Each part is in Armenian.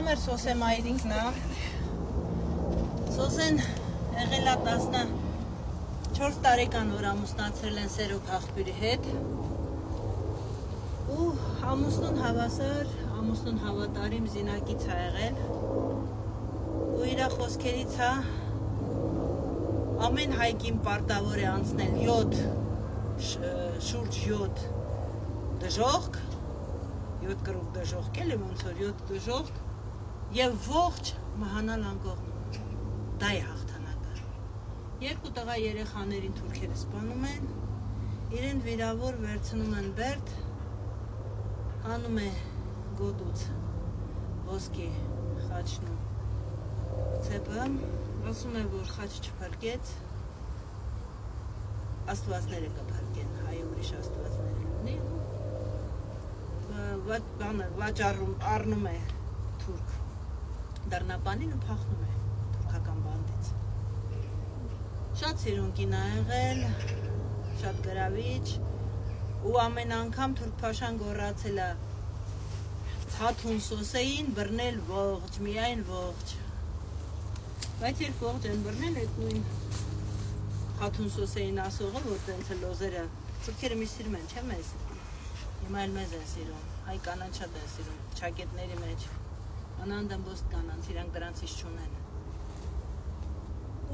Ամեր Սոսե մայրինքն է, Սոսեն եղել է 14 տարեկան որ ամուսնացրել են Սերոք աղբյուրի հետ ու ամուսնուն հավասար, ամուսնուն հավատարիմ զինակից է եղել ու իրա խոսքերից է ամեն հայկին պարտավոր է անցնել շուրջ 7 դժողք 7 կրուկ դժողք էլի ոնց որ 7 դժողք եւ ողջ մահանալ անկողնում դա է հաղթանակը երկու տղա երեխաներին թուրքերը սպանում են իրեն վիրավոր վերցնում են Բերդ հանում է գոտուց ոսկի խաչն ու ցեպը ասում է որ խաչ չփրկեց աստվածները կփրկեն հայ ուրիշ աստվածներ ունի վաճառում առնում է թուրք դառնապանին ու փախնում է թուրքական բանդից շատ սիրուն կին ա եղել շատ գրավիչ ու ամեն անգամ թուրք փաշան գոռացել է ցաթուն Սոսեին բռնել ողջ միայն ողջ բայց երբ ողջ են բռնել այդ նույն Հաթուն Սոսեին ասողը որ տենց լոզերը թուրքերը մի սիրում են չէ մեզ հիմա էլ մեզ են սիրում հայ կանանց շատ են սիրում ճակետների մեջ անանդամբոստ կանանց իրանք դրանցից չունեն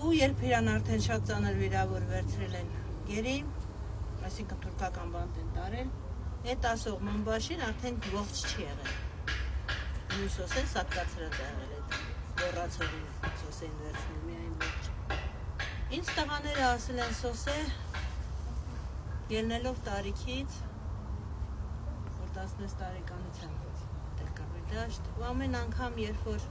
ու երբ իրան արդեն շատ ծանր վիրավոր վերցրել են գերի այսինքն թուրքական բանտ են տարել այդ ասող մամբաշին արդեն ողջ չի եղել նույն Սոսեն սատկացրած է եղել այդ գոռացողին Սոսեին վերցնել միայն ողջ ինձ տղաները ասել են Սոսե ելնելով տարիքից որ 16 տարեկանից եմ դաշտ ու ամեն անգամ երբ որ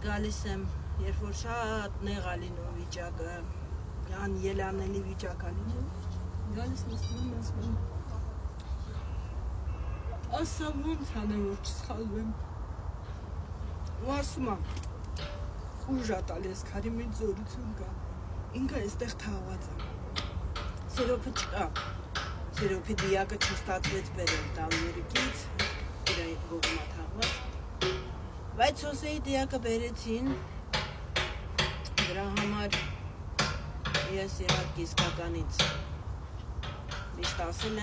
գալիս եմ երբ որ շատ նեղ ա լինում վիճակը ելանելի վիճակ ա լինում գալիս նստում ասում ասա ոնց անեմ որ չսխալվեմ ու ասում ա ուժ ա տալիս քարի մեջ զորություն կա ինքը այստեղ թաղված ա Սերոքը չկա Սերոքի դիակը չստացվեց բերել տալուրիկից իր այդ գողմա թաղված բայց Սոսեի դիակը բերեցին դրա համար ես իհարկե իսկականից միշտ ասում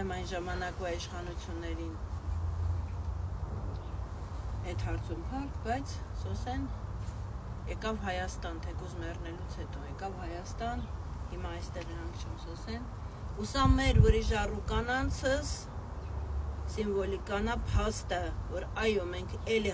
եմ այն ժամանակվա իշխանություններին այդ հարցում հարկ բայց Սոսեն եկավ Հայաստան թեկուզ մեռնելուց հետո եկավ Հայաստան հիմա այստեղ ենք չեմ Սոսեն ու սա մեր վրիժառու կանանցս սիմվոլիկանա փաստը որ այո մենք էլի